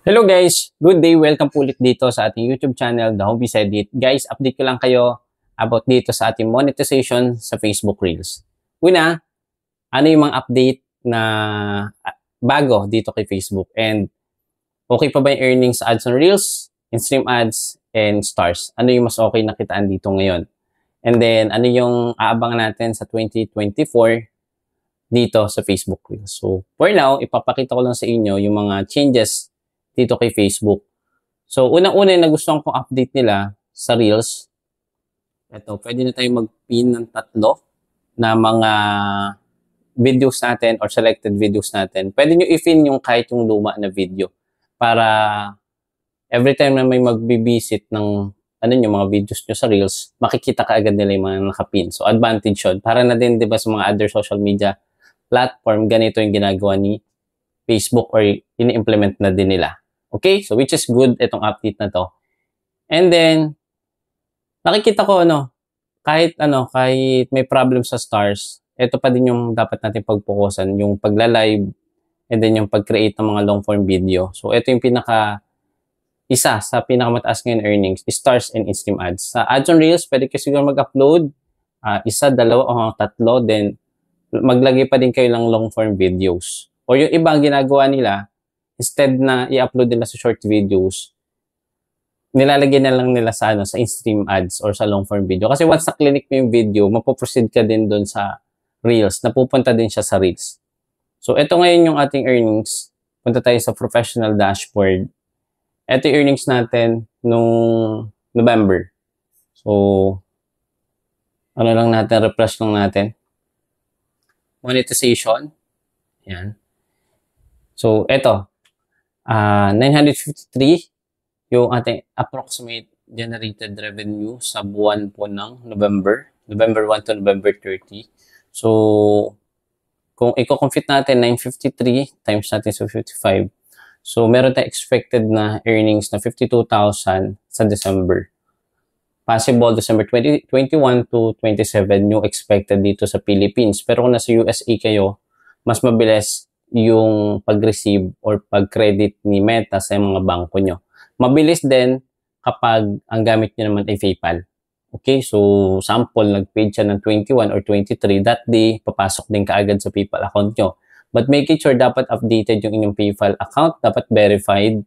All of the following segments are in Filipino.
Hello guys! Good day! Welcome po ulit dito sa ating YouTube channel, The Hobby Said It. Guys, update ko lang kayo about dito sa ating monetization sa Facebook Reels. Una, ano yung mga update na bago dito kay Facebook? And okay pa ba yung earnings sa ads on Reels, in-stream ads, and stars? Ano yung mas okay na kitaan dito ngayon? And then, ano yung aabangan natin sa 2024 dito sa Facebook Reels? So, for now, ipapakita ko lang sa inyo yung mga changes dito kay Facebook. So, unang-una yung nagustuhan kong update nila sa Reels. Ito, pwede na tayong mag-pin ng tatlo na mga videos natin or selected videos natin. Pwede nyo i-pin yung kahit yung luma na video para every time na may magbibisit ng mga videos nyo sa Reels, makikita ka agad nila yung mga nakapin. So, advantage yun. Para na din, di ba, sa mga other social media platform, ganito yung ginagawa ni Facebook or ini-implement na din nila. Okay? So, which is good itong update na to. And then, nakikita ko, kahit may problem sa stars, ito pa din yung dapat natin pag-focusan, yung pagla-live, and then yung pag-create ng mga long-form video. So, ito yung isa sa pinakamataas ngayon earnings, stars and in-stream ads. Sa ads on Reels, pwede kayo siguro mag-upload, isa, dalawa, o tatlo, then maglagay pa din kayo ng long-form videos. O yung ibang ginagawa nila, instead na i-upload nila sa short videos, nilalagyan na lang nila sa in-stream ads or sa long-form video. Kasi once na-click mo yung video, mapoproceed ka din doon sa Reels. Napupunta din siya sa Reels. So, ito ngayon yung ating earnings. Punta tayo sa professional dashboard. Ito yung earnings natin nung November. So, refresh lang natin. Monetization. Yan. So, ito. 953 yung ating approximate generated revenue sa buwan po ng November 1 to November 30. So, kung i-compute natin 953 times natin sa 55, so meron tayong expected na earnings na 52,000 sa December. Possible December 2021 to 27 yung expected dito sa Philippines. Pero kung nasa USA kayo, mas mabilis yung pag-receive or pag-credit ni Meta sa mga bangko nyo. Mabilis din kapag ang gamit nyo naman ay PayPal. Okay, so sample, nag-paid siya ng 21 or 23, that day, papasok din kaagad sa PayPal account nyo. But make it sure dapat updated yung inyong PayPal account, dapat verified.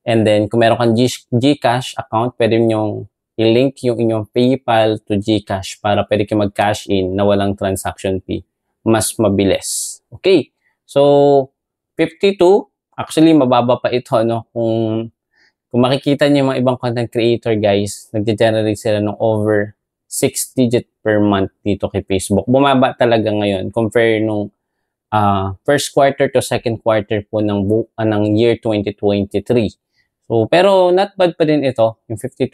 And then, kung meron kang GCash account, pwede nyo i-link yung inyong PayPal to GCash para pwede kayo mag-cash in na walang transaction fee. Mas mabilis. Okay. So, 52, actually mababa pa ito, Kung makikita niyo yung mga ibang content creator, guys, nagge-generate sila ng over 6 digit per month dito kay Facebook. Bumaba talaga ngayon compare nung first quarter to second quarter po ng year 2023. So, pero not bad pa din ito, yung 52,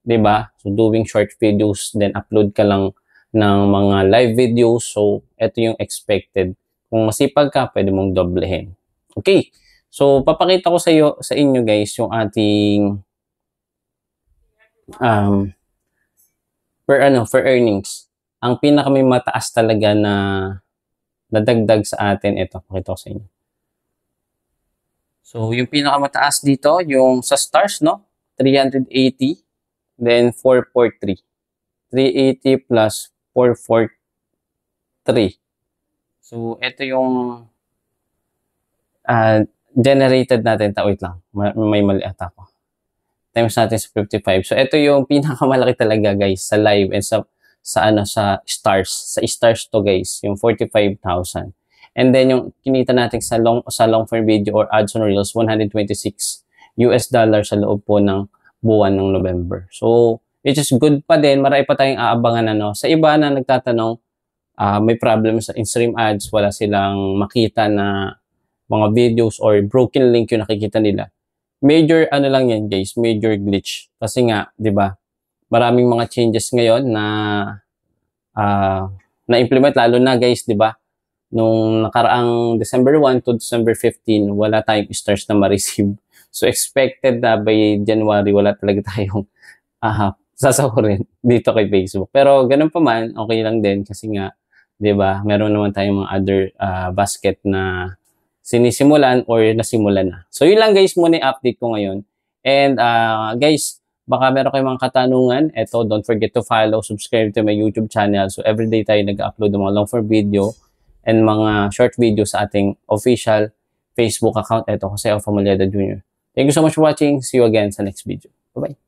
'di ba? So, doing short videos, then upload ka lang ng mga live videos. So, ito yung expected. Kung masipag ka, pwede mong doblehin. Okay. So, papakita ko sa inyo guys yung ating per earnings. Ang may mataas talaga na nadagdag sa atin, ito, pakita ko sa inyo. So, yung pinakamataas dito, yung sa stars, 380, then 443. 380 plus 443. So, ito yung generated natin. Wait lang. May mali ata ako. Times natin sa 55. So, ito yung pinakamalaki talaga, guys, sa live and sa stars. Sa stars to, guys, yung 45,000. And then, yung kinita natin sa long form video or ads on Reels, $126 sa loob po ng buwan ng November. So, it is good pa din. Marami pa tayong aabangan, Sa iba na nagtatanong, may problem sa in-stream ads, wala silang makita na mga videos or broken link yung nakikita nila. Major lang yan, guys, major glitch. Kasi nga, 'di ba? Maraming mga changes ngayon na na-implement, lalo na, guys, 'di ba? Nung nakaraang December 1 to December 15, wala tayong stars na ma-receive. So expected na by January wala talaga tayong sasahurin dito kay Facebook. Pero ganun pa man, okay lang din kasi nga, 'di ba? Meron naman tayong mga other basket na sinisimulan or nasimulan na. So, yun lang guys muna yung update ko ngayon. And guys, baka meron kayong mga katanungan. Eto, don't forget to follow, subscribe to my YouTube channel. So, everyday tayo nag-upload ng mga long form video and mga short video sa ating official Facebook account. Eto, Jose Alfa Molleda Jr. Thank you so much for watching. See you again sa next video. Bye-bye.